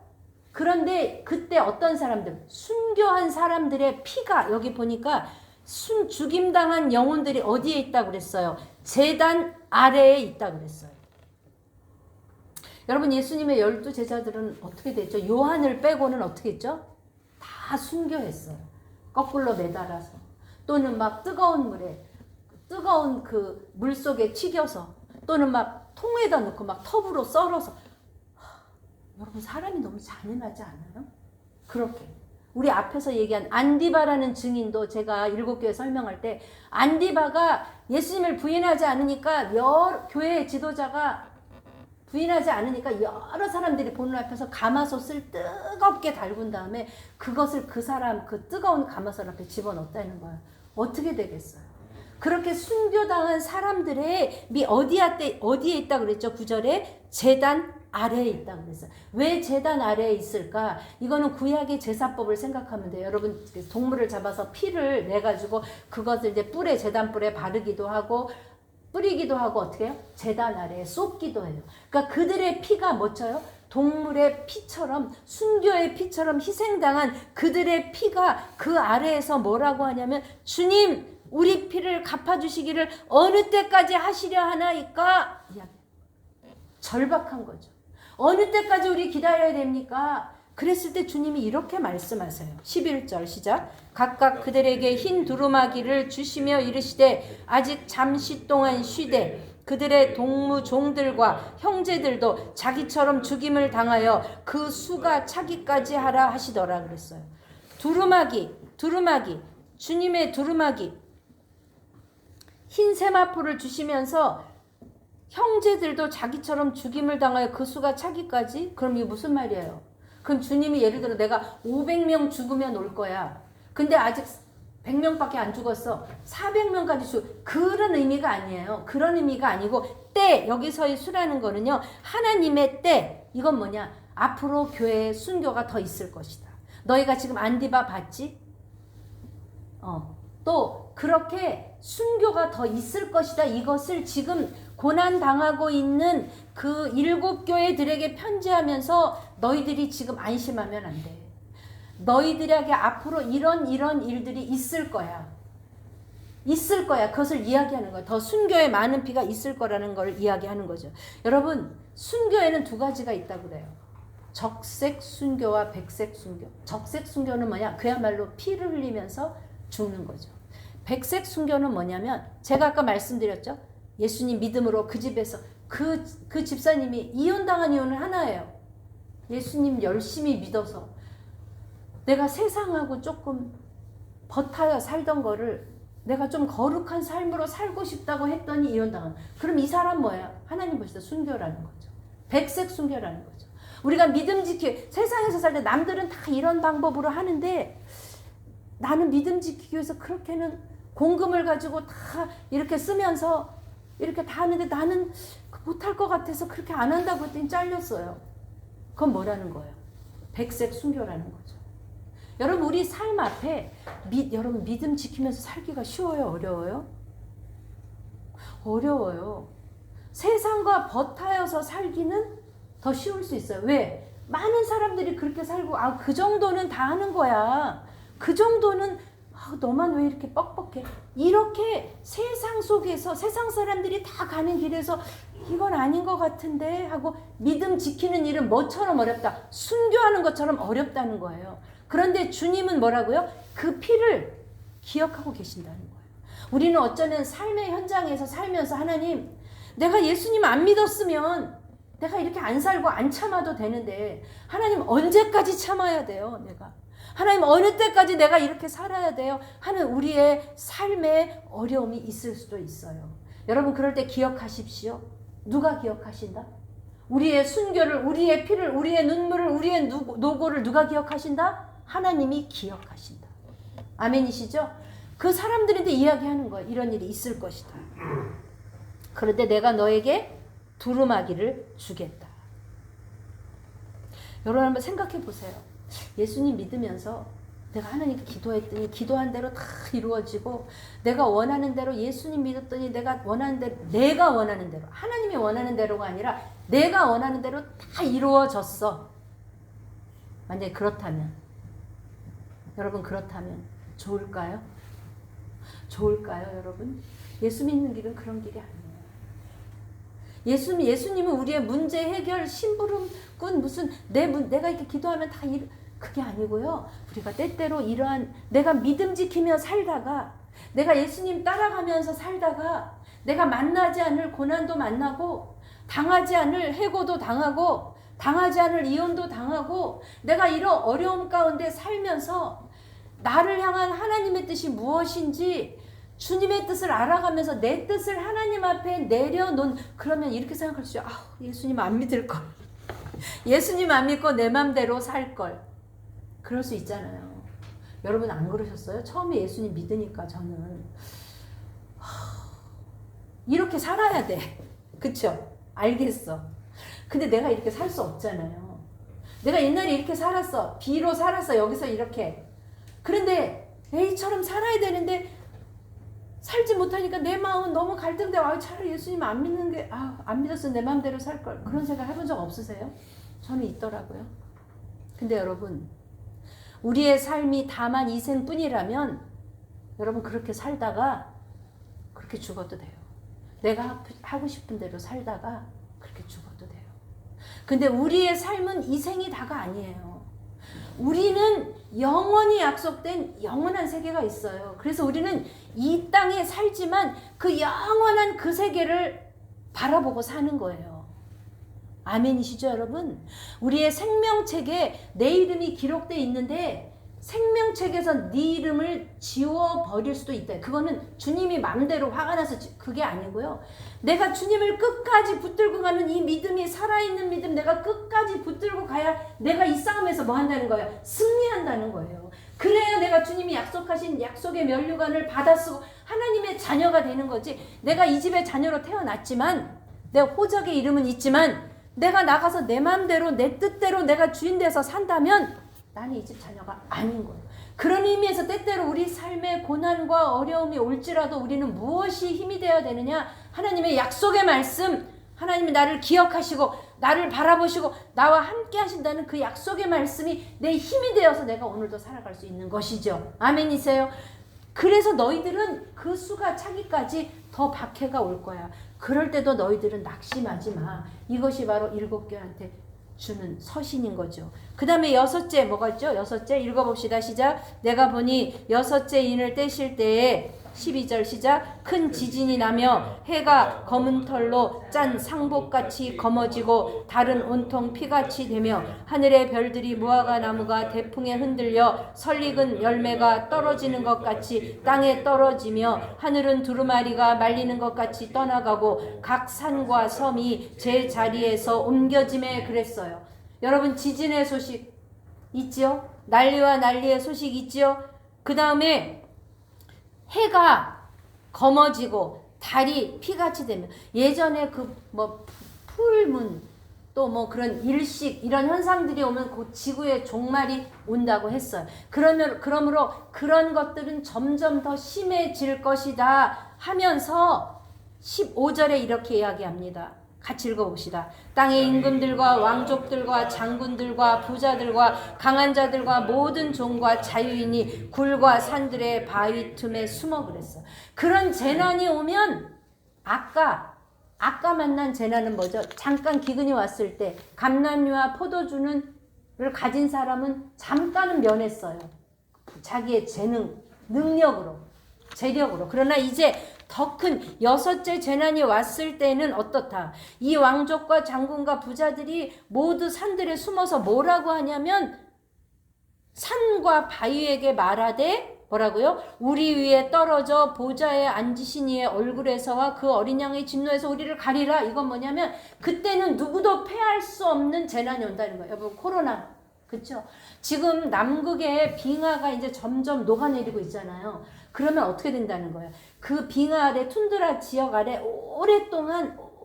그런데 그때 어떤 사람들 순교한 사람들의 피가 여기 보니까 죽임당한 영혼들이 어디에 있다고 그랬어요? 제단 아래에 있다고 그랬어요. 여러분 예수님의 12제자들은 어떻게 됐죠? 요한을 빼고는 어떻게 했죠? 다 순교했어요. 거꾸로 매달아서 또는 막 뜨거운 그 물 속에 튀겨서 또는 막 통에다 넣고 막 톱으로 썰어서. 여러분 사람이 너무 잔인하지 않아요? 그렇게 우리 앞에서 얘기한 안디바라는 증인도 제가 7교회 설명할 때 안디바가 예수님을 부인하지 않으니까 교회 지도자가 부인하지 않으니까 여러 사람들이 보는 앞에서 가마솥을 뜨겁게 달군 다음에 그것을 그 뜨거운 가마솥 앞에 집어넣었다는 거예요. 어떻게 되겠어요? 그렇게 순교당한 사람들의 어디에 있다고 그랬죠? 9절에 제단 아래에 있다고 그랬어요. 왜 제단 아래에 있을까? 이거는 구약의 제사법을 생각하면 돼요. 여러분 동물을 잡아서 피를 내가지고 그것을 이제 뿔에 제단 뿔에 바르기도 하고 뿌리기도 하고 어떻게 해요? 제단 아래에 쏟기도 해요. 그러니까 그들의 피가 뭐죠? 동물의 피처럼 순교의 피처럼 희생당한 그들의 피가 그 아래에서 뭐라고 하냐면 주님 우리 피를 갚아주시기를 어느 때까지 하시려 하나이까? 절박한 거죠. 어느 때까지 우리 기다려야 됩니까? 그랬을 때 주님이 이렇게 말씀하세요. 11절 시작. 각각 그들에게 흰 두루마기를 주시며 이르시되 아직 잠시 동안 쉬되 그들의 동무 종들과 형제들도 자기처럼 죽임을 당하여 그 수가 차기까지 하라 하시더라 그랬어요. 두루마기 주님의 두루마기 흰 세마포를 주시면서 형제들도 자기처럼 죽임을 당하여 그 수가 차기까지? 그럼 이게 무슨 말이에요? 그럼 주님이 예를 들어 내가 500명 죽으면 올 거야. 근데 아직 100명밖에 안 죽었어. 400명까지 그런 의미가 아니에요. 그런 의미가 아니고 때 여기서의 수라는 거는요. 하나님의 때 이건 뭐냐? 앞으로 교회에 순교가 더 있을 것이다. 너희가 지금 안디바 봤지? 또 그렇게 순교가 더 있을 것이다. 이것을 지금 고난당하고 있는 그 7교회들에게 편지하면서 너희들이 지금 안심하면 안 돼. 너희들에게 앞으로 이런 일들이 있을 거야. 있을 거야. 그것을 이야기하는 거야. 더 순교에 많은 피가 있을 거라는 걸 이야기하는 거죠. 여러분 순교에는 두 가지가 있다고 그래요. 적색 순교와 백색 순교. 적색 순교는 뭐냐? 그야말로 피를 흘리면서 죽는 거죠. 백색 순교는 뭐냐면 제가 아까 말씀드렸죠. 예수님 믿음으로 그 집에서 그 집사님이 이혼당한 이유는 하나예요. 예수님 열심히 믿어서 내가 세상하고 조금 버타여 살던 거를 내가 좀 거룩한 삶으로 살고 싶다고 했더니 이혼당한. 그럼 이 사람 뭐야? 하나님 보시다 순교라는 거죠. 백색 순교라는 거죠. 우리가 믿음 지키 세상에서 살 때 남들은 다 이런 방법으로 하는데 나는 믿음 지키기 위해서 그렇게는 공금을 가지고 다 이렇게 쓰면서 이렇게 다 하는데 나는 못할 것 같아서 그렇게 안 한다고 했더니 잘렸어요. 그건 뭐라는 거예요? 백색 순교라는 거죠. 여러분 우리 삶 앞에 여러분 믿음 지키면서 살기가 쉬워요? 어려워요? 어려워요. 세상과 버타여서 살기는 더 쉬울 수 있어요. 왜? 많은 사람들이 그렇게 살고 그 정도는 다 하는 거야. 그 정도는 너만 왜 이렇게 뻑뻑해? 이렇게 세상 속에서 세상 사람들이 다 가는 길에서 이건 아닌 것 같은데 하고 믿음 지키는 일은 뭐처럼 어렵다? 순교하는 것처럼 어렵다는 거예요. 그런데 주님은 뭐라고요? 그 피를 기억하고 계신다는 거예요. 우리는 어쩌면 삶의 현장에서 살면서 하나님 내가 예수님 안 믿었으면 내가 이렇게 안 살고 안 참아도 되는데 하나님 언제까지 참아야 돼요? 내가 하나님 어느 때까지 내가 이렇게 살아야 돼요? 하는 우리의 삶에 어려움이 있을 수도 있어요. 여러분 그럴 때 기억하십시오. 누가 기억하신다? 우리의 순교를, 우리의 피를, 우리의 눈물을, 우리의 노고를 누가 기억하신다? 하나님이 기억하신다. 아멘이시죠? 그 사람들한테 이야기하는 거예요. 이런 일이 있을 것이다. 그런데 내가 너에게 두루마기를 주겠다. 여러분 한번 생각해 보세요. 예수님 믿으면서 내가 하나님께 기도했더니 기도한 대로 다 이루어지고 내가 원하는 대로 예수님 믿었더니 내가 원하는 대로 하나님이 원하는 대로가 아니라 내가 원하는 대로 다 이루어졌어. 만약에 그렇다면 여러분 그렇다면 좋을까요? 좋을까요 여러분? 예수 믿는 길은 그런 길이 아니에요. 예수님은 우리의 문제 해결 심부름꾼 무슨 내가 이렇게 기도하면 다 그게 아니고요. 우리가 때때로 이러한 내가 믿음 지키며 살다가 내가 예수님 따라가면서 살다가 내가 만나지 않을 고난도 만나고 당하지 않을 해고도 당하고 당하지 않을 이혼도 당하고 내가 이런 어려움 가운데 살면서 나를 향한 하나님의 뜻이 무엇인지 주님의 뜻을 알아가면서 내 뜻을 하나님 앞에 내려놓은 그러면 이렇게 생각할 수 있어요. 예수님 안 믿을 걸. 예수님 안 믿고 내 맘대로 살 걸. 그럴 수 있잖아요. 여러분 안 그러셨어요? 처음에 예수님 믿으니까 저는 이렇게 살아야 돼. 그쵸? 알겠어. 근데 내가 이렇게 살 수 없잖아요. 내가 옛날에 이렇게 살았어. B로 살았어. 여기서 이렇게. 그런데 A처럼 살아야 되는데 살지 못하니까 내 마음은 너무 갈등돼. 차라리 예수님 안 믿는 게, 안 믿었으면 내 마음대로 살 걸. 그런 생각 해본 적 없으세요? 저는 있더라고요. 근데 여러분, 우리의 삶이 다만 이 생뿐이라면 여러분 그렇게 살다가 그렇게 죽어도 돼요. 내가 하고 싶은 대로 살다가 그렇게 죽어도 돼요. 근데 우리의 삶은 이 생이 다가 아니에요. 우리는 영원히 약속된 영원한 세계가 있어요. 그래서 우리는 이 땅에 살지만 그 영원한 그 세계를 바라보고 사는 거예요. 아멘이시죠, 여러분? 우리의 생명책에 내 이름이 기록되어 있는데 생명책에서 네 이름을 지워버릴 수도 있다. 그거는 주님이 마음대로 화가 나서 그게 아니고요. 내가 주님을 끝까지 붙들고 가는 이 믿음이 살아있는 믿음, 내가 끝까지 붙들고 가야 내가 이 싸움에서 뭐 한다는 거예요? 승리한다는 거예요. 그래야 내가 주님이 약속하신 약속의 면류관을 받아쓰고 하나님의 자녀가 되는 거지. 내가 이 집의 자녀로 태어났지만 내 호적의 이름은 있지만 내가 나가서 내 마음대로 내 뜻대로 내가 주인 돼서 산다면 나는 이 집 자녀가 아닌 거예요. 그런 의미에서 때때로 우리 삶에 고난과 어려움이 올지라도 우리는 무엇이 힘이 되어야 되느냐? 하나님의 약속의 말씀, 하나님이 나를 기억하시고 나를 바라보시고 나와 함께 하신다는 그 약속의 말씀이 내 힘이 되어서 내가 오늘도 살아갈 수 있는 것이죠. 아멘이세요? 그래서 너희들은 그 수가 차기까지 더 박해가 올 거야. 그럴 때도 너희들은 낙심하지 마. 이것이 바로 7교회한테 주는 서신인 거죠. 그 다음에 6째 뭐가 있죠? 6째 읽어봅시다. 시작. 내가 보니 6째 인을 떼실 때에 12절 시작. 큰 지진이 나며 해가 검은 털로 짠 상복같이 검어지고 달은 온통 피같이 되며 하늘의 별들이 무화과 나무가 대풍에 흔들려 설익은 열매가 떨어지는 것 같이 땅에 떨어지며 하늘은 두루마리가 말리는 것 같이 떠나가고 각 산과 섬이 제 자리에서 옮겨짐에 그랬어요. 여러분 지진의 소식 있지요? 난리와 난리의 소식 있지요? 그 다음에 해가 검어지고 달이 피같이 되면 예전에 그 뭐 풀문 또 뭐 그런 일식 이런 현상들이 오면 그 지구의 종말이 온다고 했어요. 그러므로 그런 것들은 점점 더 심해질 것이다 하면서 15절에 이렇게 이야기합니다. 같이 읽어봅시다. 땅의 임금들과 왕족들과 장군들과 부자들과 강한 자들과 모든 종과 자유인이 굴과 산들의 바위 틈에 숨어 그랬어. 그런 재난이 오면 아까 만난 재난은 뭐죠? 잠깐 기근이 왔을 때 감람류와 포도주를 가진 사람은 잠깐은 면했어요. 자기의 능력으로, 재력으로. 그러나 이제 더 큰 6째 재난이 왔을 때는 어떻다? 이 왕족과 장군과 부자들이 모두 산들에 숨어서 뭐라고 하냐면 산과 바위에게 말하되 뭐라고요? 우리 위에 떨어져 보좌에 앉으신 이의 얼굴에서와 그 어린 양의 진노에서 우리를 가리라. 이건 뭐냐면 그때는 누구도 패할 수 없는 재난이 온다는 거예요. 여러분 코로나 그렇죠? 지금 남극의 빙하가 이제 점점 녹아내리고 있잖아요. 그러면 어떻게 된다는 거예요? 그 빙하 아래 툰드라 지역 아래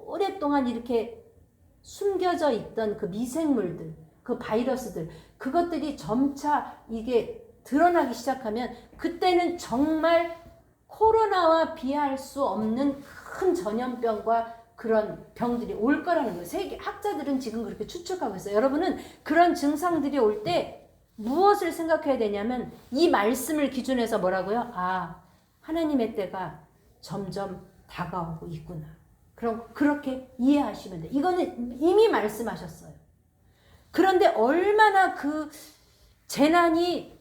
오랫동안 이렇게 숨겨져 있던 그 미생물들, 그 바이러스들, 그것들이 점차 이게 드러나기 시작하면 그때는 정말 코로나와 비할 수 없는 큰 전염병과 그런 병들이 올 거라는 거예요. 세계 학자들은 지금 그렇게 추측하고 있어요. 여러분은 그런 증상들이 올 때 무엇을 생각해야 되냐면 이 말씀을 기준해서 뭐라고요? 하나님의 때가 점점 다가오고 있구나. 그럼 그렇게 이해하시면 돼요. 이거는 이미 말씀하셨어요. 그런데 얼마나 그 재난이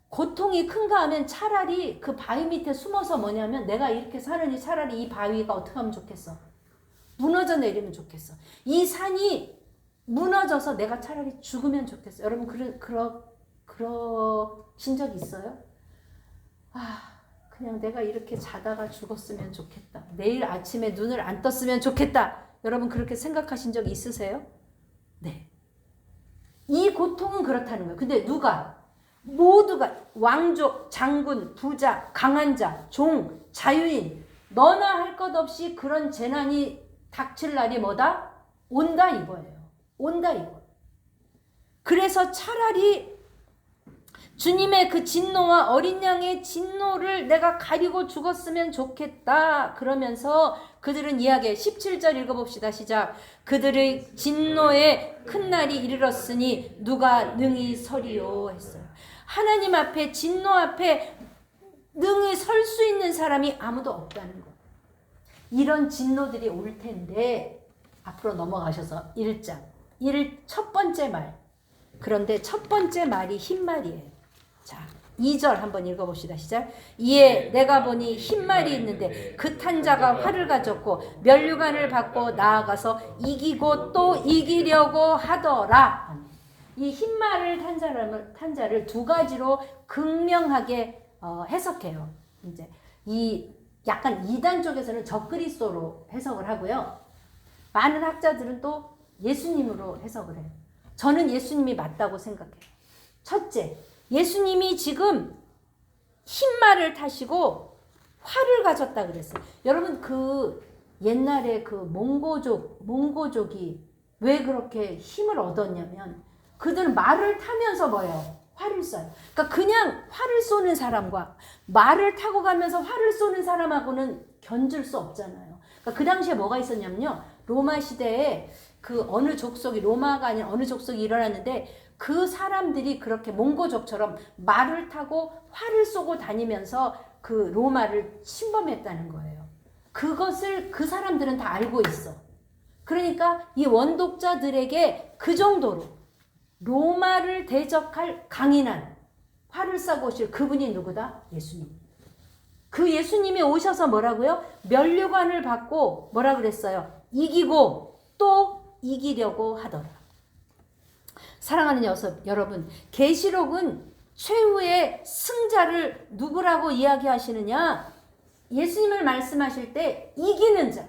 고통이 큰가 하면 차라리 그 바위 밑에 숨어서 뭐냐면 내가 이렇게 사느니 차라리 이 바위가 어떻게 하면 좋겠어? 무너져 내리면 좋겠어. 이 산이 무너져서 내가 차라리 죽으면 좋겠어. 여러분 그러신 적 있어요? 그냥 내가 이렇게 자다가 죽었으면 좋겠다. 내일 아침에 눈을 안 떴으면 좋겠다. 여러분 그렇게 생각하신 적 있으세요? 네. 이 고통은 그렇다는 거예요. 근데 모두가 왕족, 장군, 부자, 강한 자, 종, 자유인 너나 할 것 없이 그런 재난이 닥칠 날이 뭐다? 온다 이거예요. 온다 이거. 그래서 차라리 주님의 그 진노와 어린 양의 진노를 내가 가리고 죽었으면 좋겠다. 그러면서 그들은 이야기해. 17절 읽어봅시다. 시작. 그들의 진노의 큰 날이 이르렀으니 누가 능히 서리요 했어요. 하나님 앞에 진노 앞에 능히 설 수 있는 사람이 아무도 없다는 거. 이런 진노들이 올 텐데 앞으로 넘어가셔서 1장 첫 번째 말. 그런데 첫 번째 말이 흰 말이에요. 자, 2절 한번 읽어봅시다. 시작. 이에 내가 보니 흰 말이 있는데 그 탄자가 활을 가졌고 면류관을 받고 나아가서 이기고 또 이기려고 하더라. 이 흰 말을 탄자를 두 가지로 극명하게 해석해요. 이제 이 약간 이단 쪽에서는 적그리스도로 해석을 하고요. 많은 학자들은 또 예수님으로 해석을 해요. 저는 예수님이 맞다고 생각해요. 첫째, 예수님이 지금 흰 말을 타시고 활을 가졌다 그랬어요. 여러분 그 옛날에 그 몽고족이 왜 그렇게 힘을 얻었냐면 그들은 말을 타면서 뭐예요? 활을 쏴요. 그러니까 그냥 활을 쏘는 사람과 말을 타고 가면서 활을 쏘는 사람하고는 견줄 수 없잖아요. 그러니까 그 당시에 뭐가 있었냐면요. 로마 시대에 그 어느 족속이 로마가 아닌 어느 족속이 일어났는데 그 사람들이 그렇게 몽고족처럼 말을 타고 활을 쏘고 다니면서 그 로마를 침범했다는 거예요. 그것을 그 사람들은 다 알고 있어. 그러니까 이 원독자들에게 그 정도로 로마를 대적할 강인한 활을 쏘고 오실 그분이 누구다? 예수님. 그 예수님이 오셔서 뭐라고요? 면류관을 받고 뭐라 그랬어요? 이기고 또 이기려고 하더라. 사랑하는 여러분, 계시록은 최후의 승자를 누구라고 이야기하시느냐? 예수님을 말씀하실 때 이기는 자,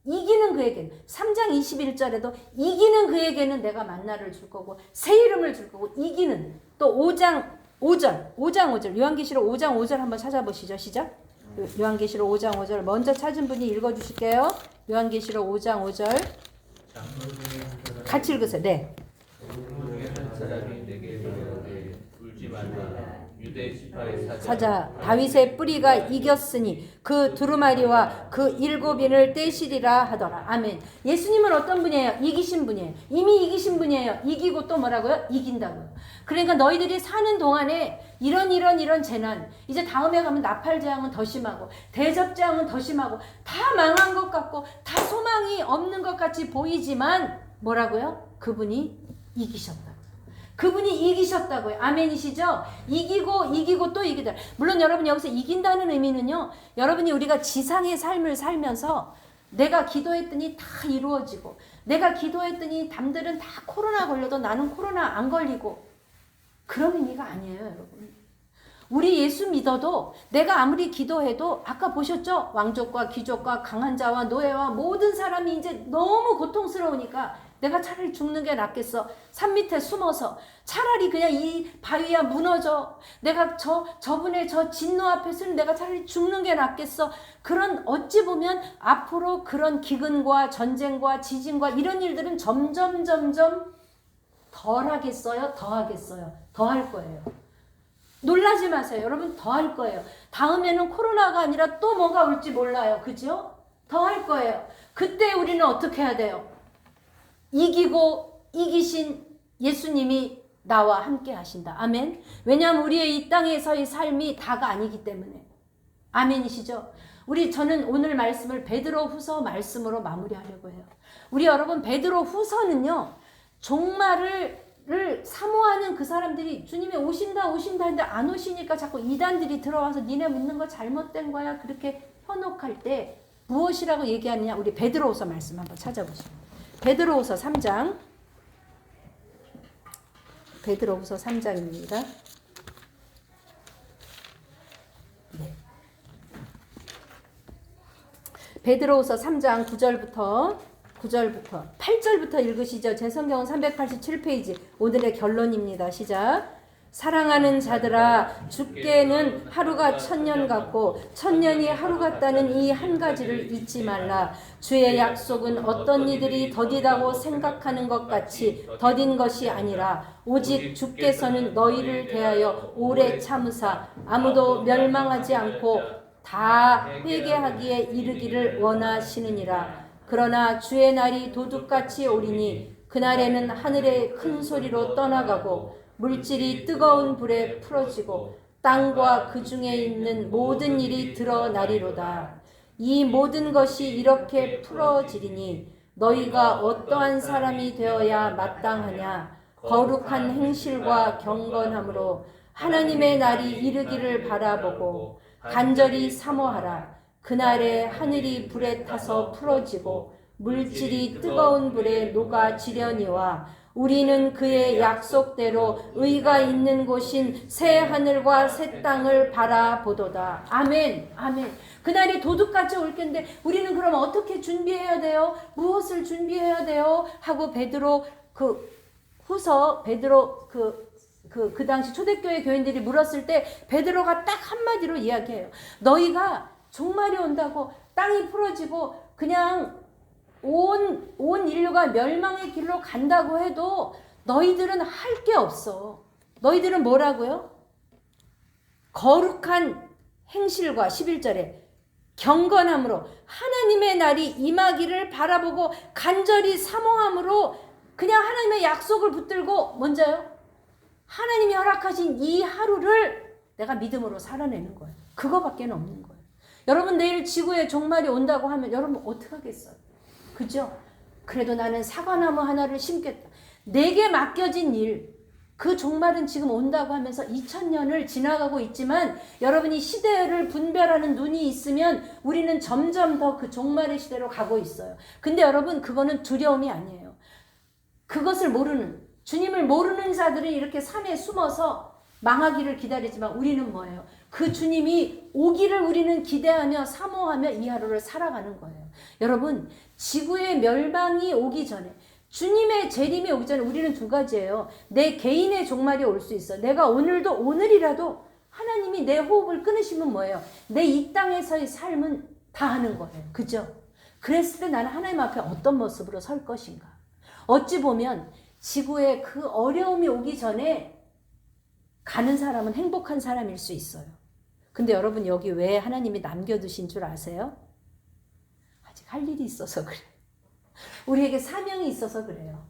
이기는 그에게는 3장 21절에도 이기는 그에게는 내가 만나를 줄 거고 새 이름을 줄 거고 이기는 또 5장 5절 요한계시록 5장 5절 한번 찾아보시죠. 시작. 요한계시록 5장 5절 먼저 찾은 분이 읽어주실게요. 요한계시록 5장 5절 같이 읽으세요. 네. 사람이 내게 이르되 울지 말라. 유대 지파의 사자 다윗의 뿌리가 이겼으니 그 두루마리와 그 일곱인을 떼시리라 하더라. 아멘. 예수님은 어떤 분이에요? 이기신 분이에요. 이미 이기신 분이에요. 이기고 또 뭐라고요? 이긴다고요. 그러니까 너희들이 사는 동안에 이런 재난, 이제 다음에 가면 나팔재앙은 더 심하고 대접재앙은 더 심하고 다 망한 것 같고 다 소망이 없는 것 같이 보이지만 뭐라고요? 그분이 이기셨다. 그분이 이기셨다고요. 아멘이시죠? 이기고 또 이기다. 물론 여러분 여기서 이긴다는 의미는요. 여러분이 우리가 지상의 삶을 살면서 내가 기도했더니 다 이루어지고 내가 기도했더니 남들은 다 코로나 걸려도 나는 코로나 안 걸리고 그런 의미가 아니에요. 여러분. 우리 예수 믿어도 내가 아무리 기도해도 아까 보셨죠? 왕족과 귀족과 강한 자와 노예와 모든 사람이 이제 너무 고통스러우니까 내가 차라리 죽는 게 낫겠어. 산 밑에 숨어서 차라리 그냥 이 바위야 무너져. 내가 저분의 저 진노 앞에서는 내가 차라리 죽는 게 낫겠어. 그런 어찌 보면 앞으로 그런 기근과 전쟁과 지진과 이런 일들은 점점 덜 하겠어요? 더 하겠어요? 더 할 거예요. 놀라지 마세요. 여러분 더 할 거예요. 다음에는 코로나가 아니라 또 뭐가 올지 몰라요. 그죠? 더 할 거예요. 그때 우리는 어떻게 해야 돼요? 이기고 이기신 예수님이 나와 함께 하신다. 아멘. 왜냐하면 우리의 이 땅에서의 삶이 다가 아니기 때문에. 아멘이시죠? 저는 오늘 말씀을 베드로후서 말씀으로 마무리하려고 해요. 우리 여러분 베드로후서는요. 종말을 사모하는 그 사람들이 주님이 오신다 했는데 안 오시니까 자꾸 이단들이 들어와서 니네 믿는 거 잘못된 거야 그렇게 현혹할 때 무엇이라고 얘기하느냐. 우리 베드로후서 말씀 한번 찾아보시죠. 베드로후서 3장 베드로후서 3장입니다. 네. 베드로후서 3장 9절부터 8절부터 읽으시죠. 제 성경은 387페이지 오늘의 결론입니다. 시작. 사랑하는 자들아, 주께는 하루가 1000년 같고 1000년이 하루 같다는 이 한 가지를 잊지 말라. 주의 약속은 어떤 이들이 더디다고 생각하는 것 같이 더딘 것이 아니라 오직 주께서는 너희를 대하여 오래 참으사 아무도 멸망하지 않고 다 회개하기에 이르기를 원하시느니라. 그러나 주의 날이 도둑같이 오리니 그날에는 하늘에 큰 소리로 떠나가고 물질이 뜨거운 불에 풀어지고 땅과 그 중에 있는 모든 일이 드러나리로다. 이 모든 것이 이렇게 풀어지리니 너희가 어떠한 사람이 되어야 마땅하냐? 거룩한 행실과 경건함으로 하나님의 날이 이르기를 바라보고 간절히 사모하라. 그날에 하늘이 불에 타서 풀어지고 물질이 뜨거운 불에 녹아지려니와 우리는 그의 약속대로 의가 있는 곳인 새 하늘과 새 땅을 바라보도다. 아멘. 아멘. 그날이 도둑같이 올 텐데 우리는 그럼 어떻게 준비해야 돼요? 무엇을 준비해야 돼요? 하고 베드로 그 당시 초대교회 교인들이 물었을 때 베드로가 딱 한마디로 이야기해요. 너희가 종말이 온다고 땅이 풀어지고 그냥 온 인류가 멸망의 길로 간다고 해도 너희들은 할 게 없어. 너희들은 뭐라고요? 거룩한 행실과 11절에 경건함으로 하나님의 날이 임하기를 바라보고 간절히 사모함으로 그냥 하나님의 약속을 붙들고 먼저요. 하나님이 허락하신 이 하루를 내가 믿음으로 살아내는 거예요. 그거밖에 없는 거예요. 여러분 내일 지구에 종말이 온다고 하면 여러분 어떡하겠어요? 그죠? 그래도 나는 사과나무 하나를 심겠다. 내게 맡겨진 일, 그 종말은 지금 온다고 하면서 2000년을 지나가고 있지만 여러분이 시대를 분별하는 눈이 있으면 우리는 점점 더 그 종말의 시대로 가고 있어요. 근데 여러분 그거는 두려움이 아니에요. 그것을 모르는, 주님을 모르는 자들은 이렇게 산에 숨어서 망하기를 기다리지만 우리는 뭐예요? 그 주님이 오기를 우리는 기대하며 사모하며 이 하루를 살아가는 거예요. 여러분 지구의 멸망이 오기 전에 주님의 재림이 오기 전에 우리는 두 가지예요. 내 개인의 종말이 올 수 있어. 내가 오늘이라도 하나님이 내 호흡을 끊으시면 뭐예요? 내 이 땅에서의 삶은 다 하는 거예요. 그죠? 그랬을 때 나는 하나님 앞에 어떤 모습으로 설 것인가? 어찌 보면 지구에 그 어려움이 오기 전에 가는 사람은 행복한 사람일 수 있어요. 근데 여러분 여기 왜 하나님이 남겨두신 줄 아세요? 아직 할 일이 있어서 그래요. 우리에게 사명이 있어서 그래요.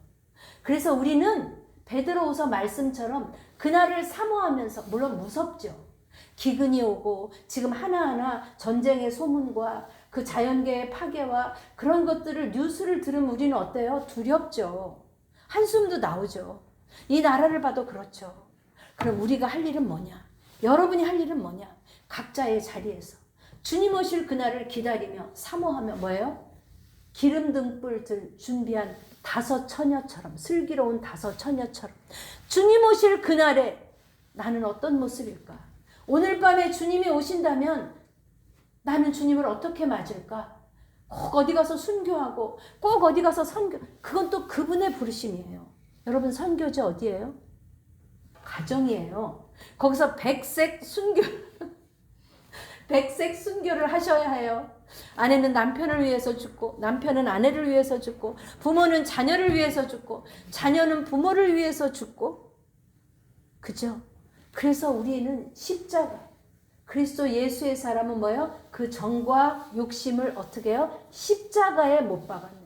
그래서 우리는 베드로후서 말씀처럼 그날을 사모하면서, 물론 무섭죠. 기근이 오고 지금 하나하나 전쟁의 소문과 그 자연계의 파괴와 그런 것들을 뉴스를 들으면 우리는 어때요? 두렵죠. 한숨도 나오죠. 이 나라를 봐도 그렇죠. 그럼 우리가 할 일은 뭐냐? 여러분이 할 일은 뭐냐? 각자의 자리에서 주님 오실 그날을 기다리며 사모하며 뭐예요? 기름 등불들 준비한 다섯 처녀처럼, 슬기로운 다섯 처녀처럼 주님 오실 그날에 나는 어떤 모습일까? 오늘 밤에 주님이 오신다면 나는 주님을 어떻게 맞을까? 꼭 어디 가서 순교하고 꼭 어디 가서 선교, 그건 또 그분의 부르심이에요. 여러분 선교지 어디예요? 가정이에요. 거기서 백색 순교를 하셔야 해요. 아내는 남편을 위해서 죽고, 남편은 아내를 위해서 죽고, 부모는 자녀를 위해서 죽고, 자녀는 부모를 위해서 죽고, 그죠? 그래서 우리는 십자가, 그리스도 예수의 사람은 뭐예요? 그 정과 욕심을 어떻게 해요? 십자가에 못 박았네.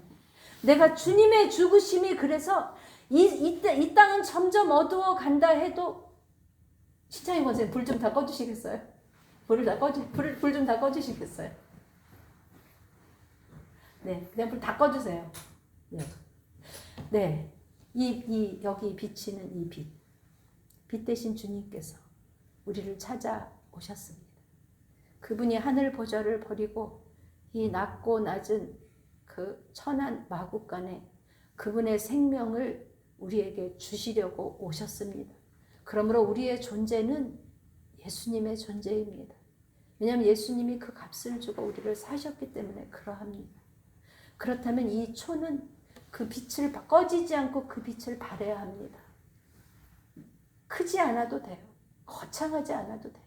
내가 주님의 죽으심이 그래서 이 땅은 점점 어두워 간다 해도, 신창희 권사님 불 좀 다 꺼주시겠어요? 불 좀 다 꺼주시겠어요? 네, 그냥 불 다 꺼주세요. 네. 네. 여기 비치는 이 빛 대신 주님께서 우리를 찾아오셨습니다. 그분이 하늘 보좌를 버리고 이 낮고 낮은 그 천한 마국간에 그분의 생명을 우리에게 주시려고 오셨습니다. 그러므로 우리의 존재는 예수님의 존재입니다. 왜냐하면 예수님이 그 값을 주고 우리를 사셨기 때문에 그러합니다. 그렇다면 이 초는 그 빛을 꺼지지 않고 그 빛을 발해야 합니다. 크지 않아도 돼요. 거창하지 않아도 돼요.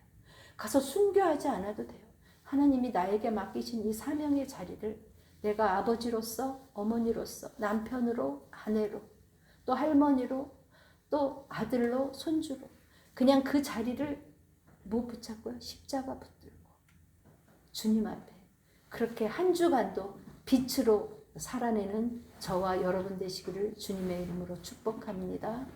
가서 순교하지 않아도 돼요. 하나님이 나에게 맡기신 이 사명의 자리를 내가 아버지로서, 어머니로서, 남편으로, 아내로, 또 할머니로, 또 아들로, 손주로 그냥 그 자리를 뭐 붙잡고요? 십자가 붙들고 주님 앞에 그렇게 한 주간도 빛으로 살아내는 저와 여러분 되시기를 주님의 이름으로 축복합니다.